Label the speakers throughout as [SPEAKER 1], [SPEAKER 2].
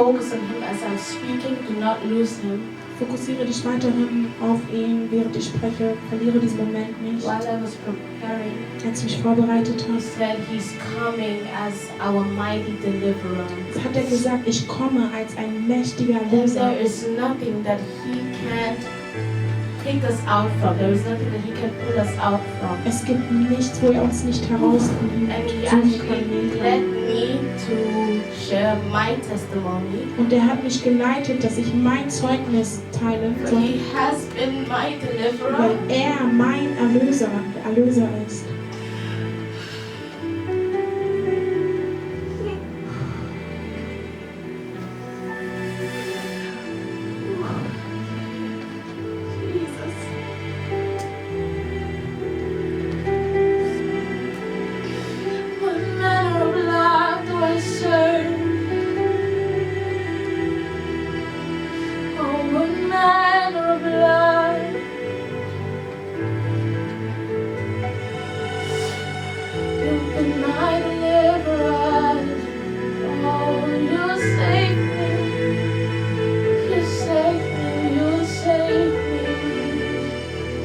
[SPEAKER 1] focus on him as I'm speaking. Do not lose him.
[SPEAKER 2] Fokussiere dich weiterhin auf ihn, während ich spreche. Verliere diesen Moment nicht.
[SPEAKER 1] While I was preparing,
[SPEAKER 2] Als du mich vorbereitet
[SPEAKER 1] he
[SPEAKER 2] hast,
[SPEAKER 1] said he's coming as our mighty deliverer.
[SPEAKER 2] hat er gesagt, ich komme als ein mächtiger
[SPEAKER 1] And
[SPEAKER 2] Erlöser.
[SPEAKER 1] there is nothing that he can't take us out from. There is nothing that he can pull us out from.
[SPEAKER 2] Es gibt nichts, wo er uns nicht heraussuchen
[SPEAKER 1] And he
[SPEAKER 2] kann.
[SPEAKER 1] actually led me to share my testimony.
[SPEAKER 2] Und er hat mich geleitet, dass ich mein Zeugnis teile
[SPEAKER 1] For
[SPEAKER 2] soll,
[SPEAKER 1] he has been my deliverer.
[SPEAKER 2] weil er mein Erlöser ist.
[SPEAKER 1] Jesus. What manner of love do I serve? Oh, what manner of love. You've been my deliverer. Oh, you saved me. You saved me. You saved me.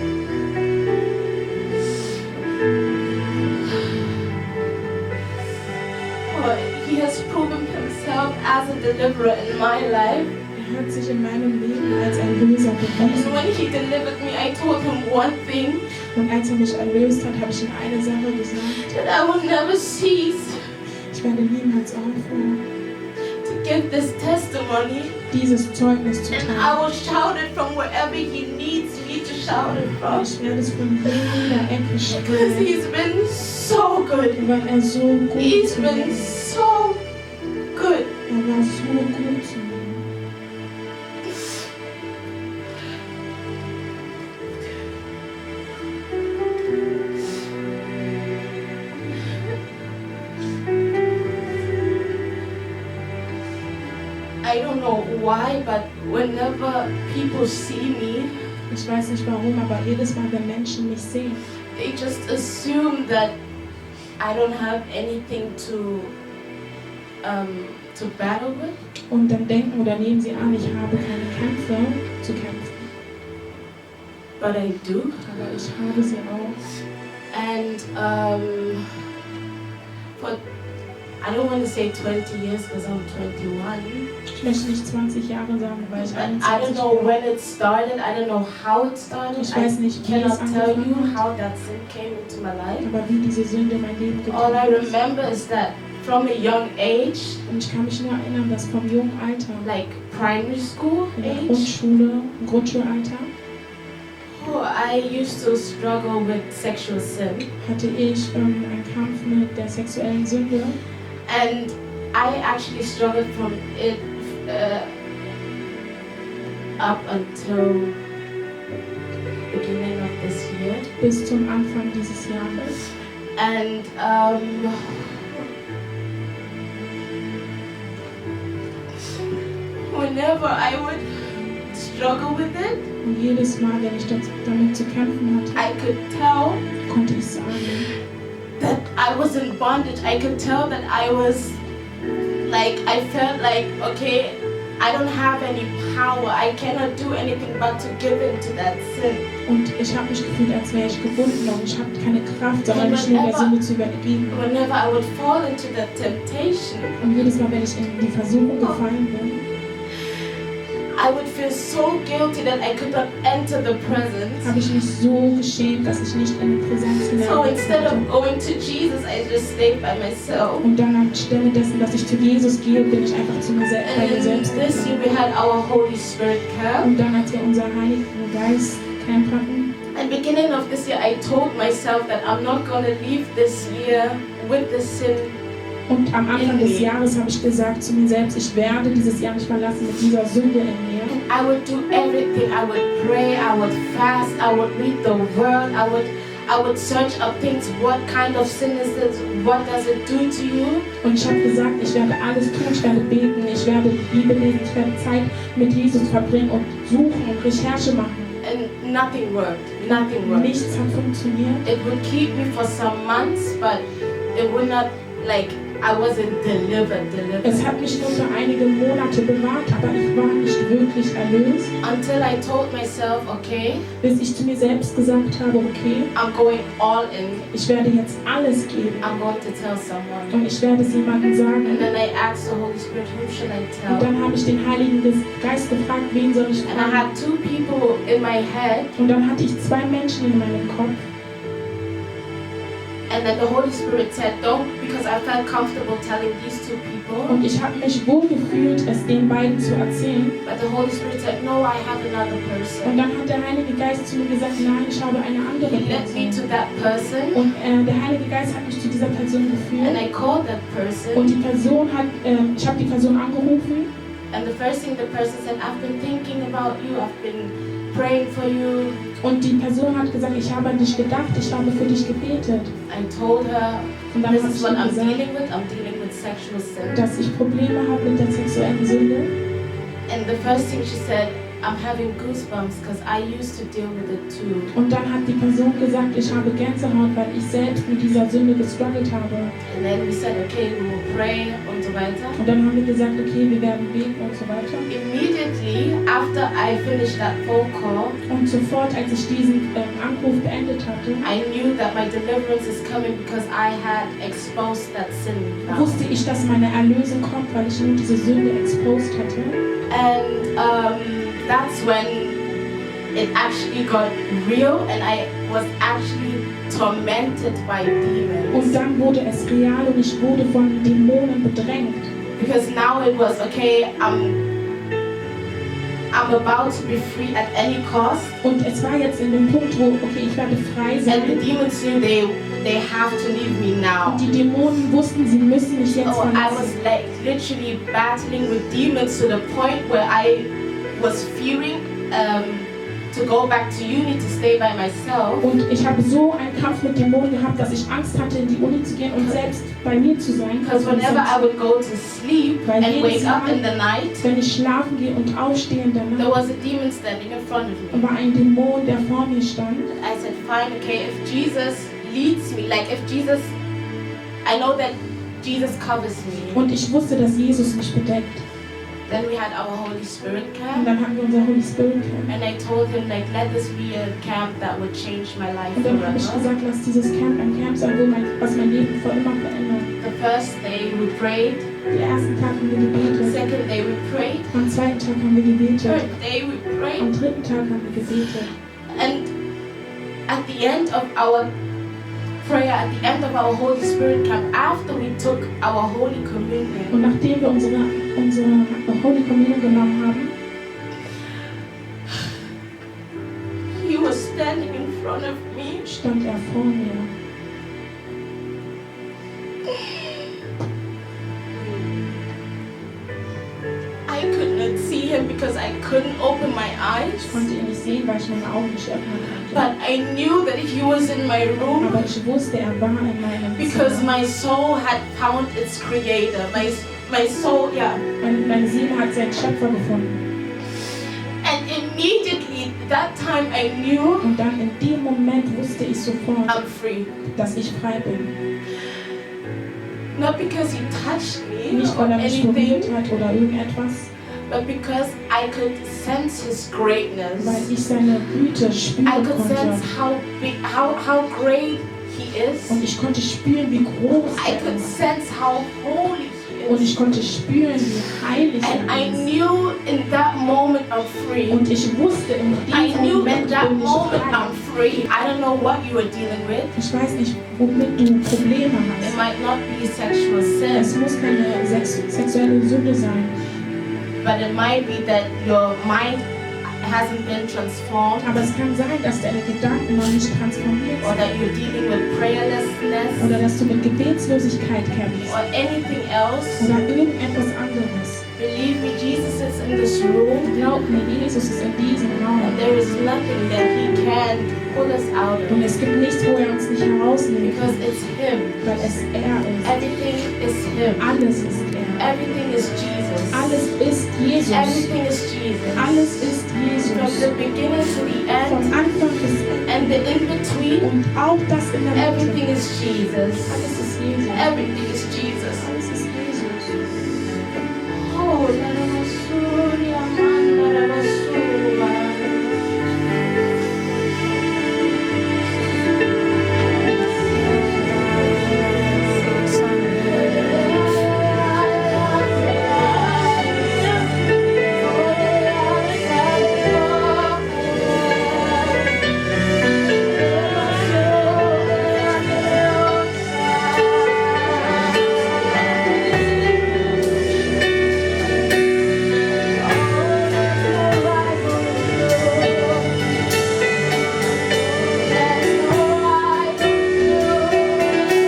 [SPEAKER 1] Oh, he has proven himself as a deliverer in my life.
[SPEAKER 2] Er hat sich in meinem Leben als Erlöser bewiesen.
[SPEAKER 1] And when he delivered me, I told him one thing,
[SPEAKER 2] Und als er mich erlöst hat, habe ich ihm eine Sache gesagt.
[SPEAKER 1] that I will never cease
[SPEAKER 2] Ich werde niemals aufhören,
[SPEAKER 1] to give this testimony.
[SPEAKER 2] dieses Zeugnis zu
[SPEAKER 1] And I
[SPEAKER 2] teilen.
[SPEAKER 1] will shout it from wherever he needs me to shout it from.
[SPEAKER 2] Ich werde es von jeder Ecke
[SPEAKER 1] Because
[SPEAKER 2] schreien,
[SPEAKER 1] he's been so good.
[SPEAKER 2] weil er so gut
[SPEAKER 1] He's
[SPEAKER 2] zu mir
[SPEAKER 1] been
[SPEAKER 2] ist.
[SPEAKER 1] so good.
[SPEAKER 2] Er war so gut zu mir.
[SPEAKER 1] I don't know why, but whenever people see me,
[SPEAKER 2] Ich weiß nicht warum, aber jedes Mal, wenn Menschen mich sehen,
[SPEAKER 1] they just assume that I don't have anything to battle with.
[SPEAKER 2] und dann denken oder nehmen sie an, ich habe keine Kämpfe zu kämpfen.
[SPEAKER 1] But I do.
[SPEAKER 2] Aber ich habe sie auch.
[SPEAKER 1] And for, I don't want to say 20 years because I'm 21.
[SPEAKER 2] Ich möchte nicht 20 Jahre sagen, weil ich
[SPEAKER 1] But I don't
[SPEAKER 2] 21
[SPEAKER 1] know
[SPEAKER 2] bin.
[SPEAKER 1] when it started. I don't know how it started.
[SPEAKER 2] Ich weiß nicht, wie es
[SPEAKER 1] cannot tell you
[SPEAKER 2] angefangen hat,
[SPEAKER 1] how that sin came into my life.
[SPEAKER 2] aber wie diese Sünde mein Leben
[SPEAKER 1] All I
[SPEAKER 2] getroffen ist.
[SPEAKER 1] remember is that from a young age,
[SPEAKER 2] Und ich kann mich nur erinnern, dass vom jungen Alter,
[SPEAKER 1] like primary school
[SPEAKER 2] in der
[SPEAKER 1] age,
[SPEAKER 2] Grundschule, im Grundschulalter,
[SPEAKER 1] oh, I used to struggle with sexual sin.
[SPEAKER 2] hatte ich einen Kampf mit der sexuellen Sünde.
[SPEAKER 1] And I actually struggled from it up until beginning of this year.
[SPEAKER 2] Bis zum Anfang dieses Jahres.
[SPEAKER 1] And whenever I would struggle with it,
[SPEAKER 2] Und jedes Mal, wenn ich damit zu kämpfen hatte,
[SPEAKER 1] I could tell
[SPEAKER 2] konnte ich sagen,
[SPEAKER 1] that I was in bondage. I could tell that I was like, I felt like, okay, I don't have any power. I cannot do anything but to give in to that sin.
[SPEAKER 2] und ich habe mich gefühlt, als wäre ich gebunden und ich habe keine Kraft, sondern mich nur der Sünde zu übergeben.
[SPEAKER 1] Whenever I would fall into the temptation,
[SPEAKER 2] Und jedes Mal, wenn ich in die Versuchung gefallen bin,
[SPEAKER 1] I would feel so guilty that I could not enter the presence.
[SPEAKER 2] habe ich mich so geschämt, dass ich nicht in die Präsenz
[SPEAKER 1] So
[SPEAKER 2] hineingehen
[SPEAKER 1] instead of
[SPEAKER 2] konnte.
[SPEAKER 1] going to Jesus, I just stayed by myself.
[SPEAKER 2] Und dann anstelle dessen, dass ich zu Jesus gehe, bin ich einfach zu mir bei
[SPEAKER 1] And
[SPEAKER 2] mir selbst
[SPEAKER 1] this year
[SPEAKER 2] gegangen.
[SPEAKER 1] we had our Holy Spirit camp.
[SPEAKER 2] Und dann, als wir unser Heiligen Geist Camp hatten,
[SPEAKER 1] And beginning of this year, I told myself that I'm not going to leave this year with the sin.
[SPEAKER 2] und am Anfang des Jahres habe ich gesagt zu mir selbst, ich werde dieses Jahr nicht verlassen mit dieser Sünde in mir.
[SPEAKER 1] I would do everything. I would pray, I would fast, I would read the word, I would search up things. What kind of sin is this? What does it do to you?
[SPEAKER 2] Und ich habe gesagt, ich werde alles tun, ich werde beten, ich werde die Bibel lesen, ich werde Zeit mit Jesus verbringen und suchen und Recherche machen.
[SPEAKER 1] And nothing worked. Nothing worked.
[SPEAKER 2] Nichts hat funktioniert.
[SPEAKER 1] It would keep me for some months, but it would not like I wasn't delivered.
[SPEAKER 2] Es hat mich nur für einige Monate bewahrt, aber ich war nicht wirklich erlöst.
[SPEAKER 1] Until I told myself, okay,
[SPEAKER 2] Bis ich zu mir selbst gesagt habe, okay,
[SPEAKER 1] I'm going all in.
[SPEAKER 2] ich werde jetzt alles geben.
[SPEAKER 1] I'm going to tell someone.
[SPEAKER 2] Und ich werde es jemandem sagen.
[SPEAKER 1] And then I asked the Holy Spirit, who should I
[SPEAKER 2] Und
[SPEAKER 1] tell?
[SPEAKER 2] dann habe ich den Heiligen Geist gefragt, wen soll ich
[SPEAKER 1] And I
[SPEAKER 2] fragen?
[SPEAKER 1] had two people in my head.
[SPEAKER 2] Und dann hatte ich zwei Menschen in meinem Kopf.
[SPEAKER 1] And then the Holy Spirit said, don't, because I felt comfortable telling these two people.
[SPEAKER 2] Und ich habe mich wohl gefühlt, es den beiden zu erzählen.
[SPEAKER 1] But the Holy Spirit said, no, I have another
[SPEAKER 2] Und
[SPEAKER 1] person.
[SPEAKER 2] dann hat der Heilige Geist zu mir gesagt, nein, ich habe eine andere
[SPEAKER 1] He led me
[SPEAKER 2] Person.
[SPEAKER 1] to that person.
[SPEAKER 2] Und der Heilige Geist hat mich zu dieser Person
[SPEAKER 1] And
[SPEAKER 2] geführt.
[SPEAKER 1] I called that
[SPEAKER 2] Und
[SPEAKER 1] person.
[SPEAKER 2] die Person hat, ich habe die Person angerufen.
[SPEAKER 1] And the first thing the person said, I've been thinking about you. I've been praying for you.
[SPEAKER 2] Und die Person hat gesagt, ich habe an dich gedacht, ich habe für dich gebetet.
[SPEAKER 1] I told her,
[SPEAKER 2] Und dann
[SPEAKER 1] this
[SPEAKER 2] habe
[SPEAKER 1] is
[SPEAKER 2] ich
[SPEAKER 1] what
[SPEAKER 2] ihr
[SPEAKER 1] I'm
[SPEAKER 2] gesagt,
[SPEAKER 1] dealing with. I'm dealing with sexual sin.
[SPEAKER 2] dass ich Probleme habe mit der sexuellen Sünde.
[SPEAKER 1] And the first thing she said, I'm having goosebumps because I used to deal with it too.
[SPEAKER 2] Und dann hat die Person gesagt, ich habe Gänsehaut, weil ich selbst mit dieser Sünde gestruggelt habe.
[SPEAKER 1] And then we said, okay, we will pray und so weiter.
[SPEAKER 2] Und dann haben wir gesagt, okay, wir werden beten und so weiter.
[SPEAKER 1] Immediately after I finished that phone call,
[SPEAKER 2] Und sofort, als ich diesen Anruf beendet hatte,
[SPEAKER 1] I knew that my deliverance is coming because I had exposed that sin. now.
[SPEAKER 2] wusste ich, dass meine Erlösung kommt, weil ich nur diese Sünde exposed hatte.
[SPEAKER 1] And that's when it actually got real and I was actually tormented by demons.
[SPEAKER 2] Und dann wurde es real und ich wurde von Dämonen bedrängt.
[SPEAKER 1] Because now it was, okay, I'm about to be free at any cost.
[SPEAKER 2] Und es war jetzt in dem Punkt, wo, okay, ich werde frei sein.
[SPEAKER 1] And the demons knew they have to leave me now.
[SPEAKER 2] Und die Dämonen wussten, sie müssen mich jetzt
[SPEAKER 1] Oh, I was
[SPEAKER 2] verlassen.
[SPEAKER 1] like literally battling with demons to the point where I was fearing to go back to uni to stay by myself.
[SPEAKER 2] Und ich habe so einen Kampf mit Dämonen gehabt, dass ich Angst hatte, in die Uni zu gehen und selbst bei mir zu sein.
[SPEAKER 1] Because whenever I would go to sleep
[SPEAKER 2] Weil
[SPEAKER 1] and
[SPEAKER 2] jedes
[SPEAKER 1] wake up
[SPEAKER 2] Mal,
[SPEAKER 1] in the night,
[SPEAKER 2] wenn ich schlafen gehe und aufstehe in der
[SPEAKER 1] there
[SPEAKER 2] Nacht,
[SPEAKER 1] was a demon standing in front of me.
[SPEAKER 2] war ein Dämon, der vor mir stand.
[SPEAKER 1] I said, fine, okay, if Jesus leads me, like if Jesus, I know that Jesus covers me.
[SPEAKER 2] Und ich wusste, dass Jesus mich bedeckt.
[SPEAKER 1] Then we had our Holy Spirit
[SPEAKER 2] Und
[SPEAKER 1] camp.
[SPEAKER 2] dann hatten wir unser Holy Spirit Camp.
[SPEAKER 1] And I told him, like, let this be a camp that would change my life
[SPEAKER 2] Und dann habe ich
[SPEAKER 1] forever.
[SPEAKER 2] gesagt, lass dieses Camp ein Camp sein, was mein Leben für immer verändert.
[SPEAKER 1] The first day we prayed.
[SPEAKER 2] Den ersten Tag haben wir gebetet.
[SPEAKER 1] Second day we prayed.
[SPEAKER 2] Am zweiten Tag haben wir gebetet.
[SPEAKER 1] Third day we
[SPEAKER 2] Am
[SPEAKER 1] prayed.
[SPEAKER 2] dritten Tag haben wir gebetet.
[SPEAKER 1] And at the end of our prayer, at the end of our Holy Spirit camp, after we took our Holy
[SPEAKER 2] Und
[SPEAKER 1] Communion,
[SPEAKER 2] nachdem wir unsere Holy Communion genommen haben,
[SPEAKER 1] he was standing in front of me.
[SPEAKER 2] stand er vor mir.
[SPEAKER 1] I could not see him because I couldn't open my
[SPEAKER 2] Ich
[SPEAKER 1] eyes.
[SPEAKER 2] konnte ihn nicht sehen, weil ich meine Augen nicht öffnen konnte.
[SPEAKER 1] But I knew that he was in my room
[SPEAKER 2] Aber ich wusste, er war in meinem
[SPEAKER 1] because
[SPEAKER 2] Zimmer.
[SPEAKER 1] my soul had found its creator. My soul, yeah.
[SPEAKER 2] Meine Seele hat seinen Schöpfer gefunden.
[SPEAKER 1] And immediately, that time I knew
[SPEAKER 2] Und dann in dem Moment wusste ich sofort,
[SPEAKER 1] I'm free.
[SPEAKER 2] dass ich frei bin.
[SPEAKER 1] Not because he touched me
[SPEAKER 2] Nicht,
[SPEAKER 1] or
[SPEAKER 2] weil er mich berührt
[SPEAKER 1] anything,
[SPEAKER 2] hat oder irgendetwas,
[SPEAKER 1] but because I could sense his
[SPEAKER 2] weil
[SPEAKER 1] greatness.
[SPEAKER 2] ich seine Güte
[SPEAKER 1] I
[SPEAKER 2] spüren
[SPEAKER 1] could sense
[SPEAKER 2] konnte.
[SPEAKER 1] how big, how great he is.
[SPEAKER 2] Und ich konnte spüren, wie groß
[SPEAKER 1] I
[SPEAKER 2] er
[SPEAKER 1] could
[SPEAKER 2] ist.
[SPEAKER 1] sense how holy he
[SPEAKER 2] Und
[SPEAKER 1] is.
[SPEAKER 2] ich konnte spüren, wie heilig
[SPEAKER 1] And I
[SPEAKER 2] er ist.
[SPEAKER 1] knew in that moment I'm free.
[SPEAKER 2] Und ich wusste, in
[SPEAKER 1] I
[SPEAKER 2] diesem
[SPEAKER 1] knew
[SPEAKER 2] Moment
[SPEAKER 1] in that
[SPEAKER 2] bin ich
[SPEAKER 1] moment
[SPEAKER 2] frei.
[SPEAKER 1] I'm free. I don't know what you are dealing with.
[SPEAKER 2] Ich weiß nicht, womit du Probleme
[SPEAKER 1] It
[SPEAKER 2] hast.
[SPEAKER 1] might not be sexual
[SPEAKER 2] Es
[SPEAKER 1] sin,
[SPEAKER 2] muss keine sexuelle Sünde sein.
[SPEAKER 1] but it might be that your mind hasn't been transformed,
[SPEAKER 2] Aber es kann sein, dass deine Gedanken noch nicht transformiert
[SPEAKER 1] or
[SPEAKER 2] sind.
[SPEAKER 1] that you're dealing with prayerlessness,
[SPEAKER 2] Oder dass du mit Gebetslosigkeit kämpfst.
[SPEAKER 1] or anything else.
[SPEAKER 2] Oder irgendetwas anderes.
[SPEAKER 1] Believe me, Jesus is in this room,
[SPEAKER 2] Glaub mir, Jesus ist in diesem Raum.
[SPEAKER 1] and there is nothing that He can pull us out
[SPEAKER 2] Und
[SPEAKER 1] of,
[SPEAKER 2] es gibt nichts, wo er uns nicht herausnehmen
[SPEAKER 1] because
[SPEAKER 2] kann.
[SPEAKER 1] it's Him.
[SPEAKER 2] Weil es er ist.
[SPEAKER 1] Everything is Him.
[SPEAKER 2] Alles ist er.
[SPEAKER 1] Everything is Jesus.
[SPEAKER 2] Alles ist Jesus.
[SPEAKER 1] Everything is Jesus.
[SPEAKER 2] Alles ist
[SPEAKER 1] From
[SPEAKER 2] Jesus.
[SPEAKER 1] the beginning to the
[SPEAKER 2] Von
[SPEAKER 1] end,
[SPEAKER 2] Anfang bis Ende.
[SPEAKER 1] and the in between,
[SPEAKER 2] Und auch das in der Mitte.
[SPEAKER 1] everything is Jesus.
[SPEAKER 2] Alles ist Jesus.
[SPEAKER 1] Everything.